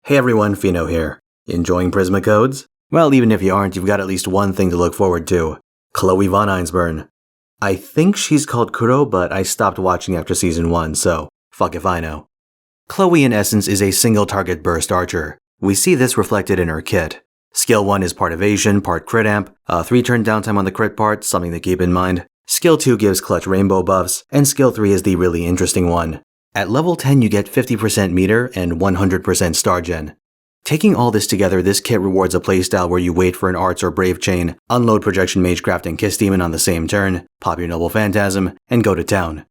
Hey everyone, Fino here. Enjoying Prisma codes? Well, even if you aren't, you've got at least one thing to look forward to. Chloe von Einzbern. I think she's called Kuro, but I stopped watching after season 1, so fuck if I know. Chloe in essence is a single target burst archer. We see this reflected in her kit. Skill 1 is part evasion, part crit amp, 3-turn downtime on the crit part, something to keep in mind. Skill 2 gives clutch rainbow buffs, and Skill 3 is the really interesting one. At level 10 you get 50% meter and 100% star gen. Taking all this together, this kit rewards a playstyle where you wait for an Arts or Brave Chain, unload Projection Magecraft and Kiss Demon on the same turn, pop your Noble Phantasm, and go to town.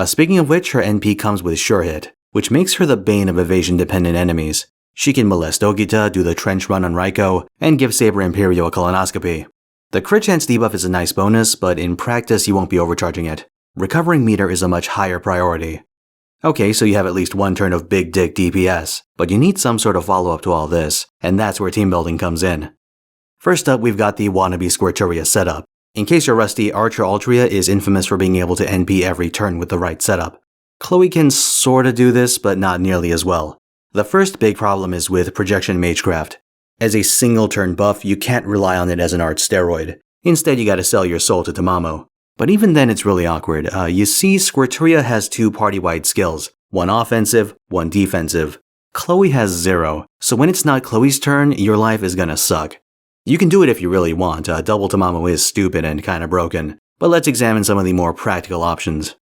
Speaking of which, her NP comes with Sure Hit, which makes her the bane of evasion-dependent enemies. She can molest Ogita, do the trench run on Raiko, and give Saber Imperio a colonoscopy. The crit chance debuff is a nice bonus, but in practice you won't be overcharging it. Recovering meter is a much higher priority. Okay, so you have at least one turn of big dick DPS, but you need some sort of follow-up to all this, and that's where team building comes in. First up, we've got the wannabe Squirturia setup. In case you're rusty, Archer Altria is infamous for being able to NP every turn with the right setup. Chloe can sorta do this, but not nearly as well. The first big problem is with Projection Magecraft. As a single turn buff, you can't rely on it as an art steroid. Instead, you gotta sell your soul to Tamamo. But even then it's really awkward. You see, Squirturia has 2 party-wide skills, one offensive, one defensive. Chloe has 0, so when it's not Chloe's turn, your life is gonna suck. You can do it if you really want, double Tamamo is stupid and kinda broken, but let's examine some of the more practical options.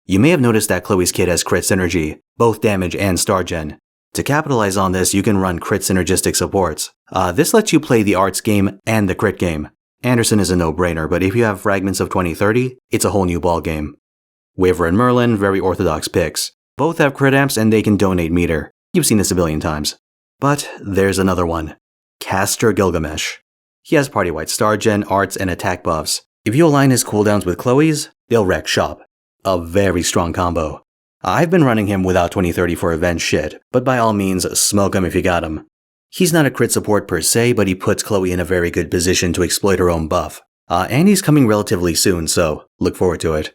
You may have noticed that Chloe's kit has crit synergy, both damage and star gen. To capitalize on this, you can run crit synergistic supports. This lets you play the arts game and the crit game. Anderson is a no-brainer, but if you have Fragments of 2030, it's a whole new ballgame. Waver and Merlin, very orthodox picks. Both have crit amps and they can donate meter. You've seen this a billion times. But there's another one. Caster Gilgamesh. He has party-wide star gen, arts, and attack buffs. If you align his cooldowns with Chloe's, they'll wreck shop. A very strong combo. I've been running him without 2030 for event shit, but by all means, smoke him if you got him. He's not a crit support per se, but he puts Chloe in a very good position to exploit her own buff. And he's coming relatively soon, so look forward to it.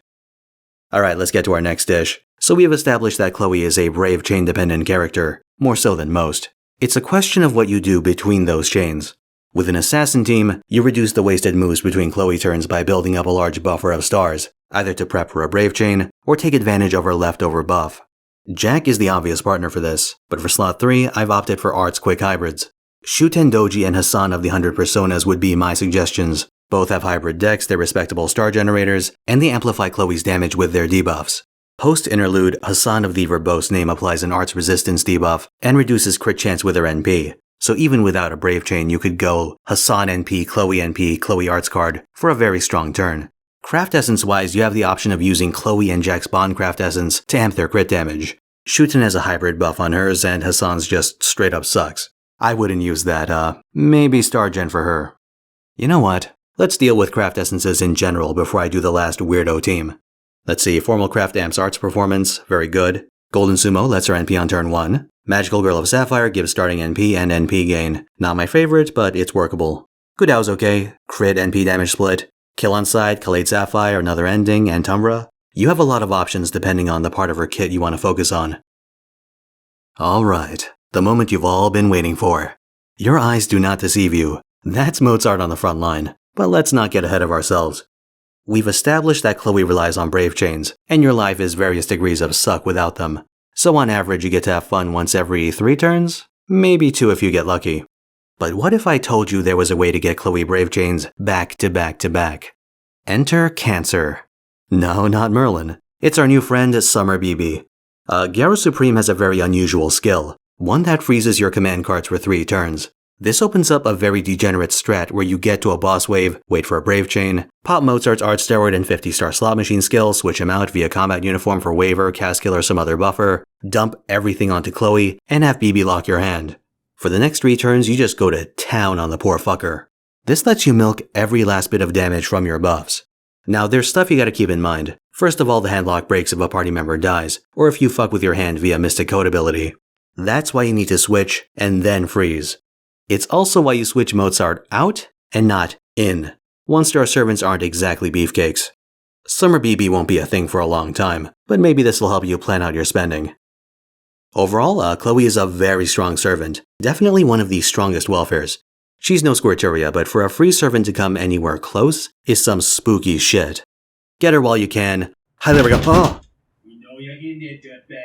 Alright, let's get to our next dish. So we have established that Chloe is a brave chain-dependent character, more so than most. It's a question of what you do between those chains. With an assassin team, you reduce the wasted moves between Chloe turns by building up a large buffer of stars, either to prep for a brave chain, or take advantage of her leftover buff. Jack is the obvious partner for this, but for slot 3, I've opted for Arts Quick Hybrids. Shuten Doji and Hassan of the 100 Personas would be my suggestions. Both have hybrid decks, they're respectable star generators, and they amplify Chloe's damage with their debuffs. Post-interlude, Hassan of the verbose name applies an Arts Resistance debuff and reduces crit chance with her NP. So even without a Brave Chain, you could go Hassan NP, Chloe Arts card for a very strong turn. Craft Essence-wise, you have the option of using Chloe and Jack's Bond Craft Essence to amp their crit damage. Shuten has a hybrid buff on hers, and Hassan's just straight up sucks. I wouldn't use that, maybe Star Gen for her. You know what? Let's deal with Craft Essences in general before I do the last weirdo team. Let's see, Formal Craft amps Arts performance, very good. Golden Sumo lets her NP on turn 1. Magical Girl of Sapphire gives starting NP and NP gain. Not my favorite, but it's workable. Gudao's okay. Crit NP damage split. Kill on side, Khalid Sapphire, Another Ending, and Tumbra. You have a lot of options depending on the part of her kit you want to focus on. Alright, the moment you've all been waiting for. Your eyes do not deceive you. That's Mozart on the front line, but let's not get ahead of ourselves. We've established that Chloe relies on Brave Chains, and your life is various degrees of suck without them. So on average you get to have fun once every 3 turns? Maybe 2 if you get lucky. But what if I told you there was a way to get Chloe Brave Chains back to back to back? Enter Cancer. No, not Merlin. It's our new friend, Summer BB. Gyaro Supreme has a very unusual skill, one that freezes your command cards for 3 turns. This opens up a very degenerate strat where you get to a boss wave, wait for a Brave Chain, pop Mozart's Art Steroid and 50-star slot machine skill, switch him out via combat uniform for Waver, Cast Killer, or some other buffer, dump everything onto Chloe, and have BB lock your hand. For the next 3 turns, you just go to town on the poor fucker. This lets you milk every last bit of damage from your buffs. Now, there's stuff you gotta keep in mind. First of all, the handlock breaks if a party member dies, or if you fuck with your hand via Mystic Code ability. That's why you need to switch, and then freeze. It's also why you switch Mozart out, and not in. 1-star servants aren't exactly beefcakes. Summer BB won't be a thing for a long time, but maybe this will help you plan out your spending. Overall, Chloe is a very strong servant. Definitely one of the strongest welfares. She's no Squirturia, but for a free servant to come anywhere close is some spooky shit. Get her while you can. Hi, there we go. Oh! You know you're in there, dirtbag.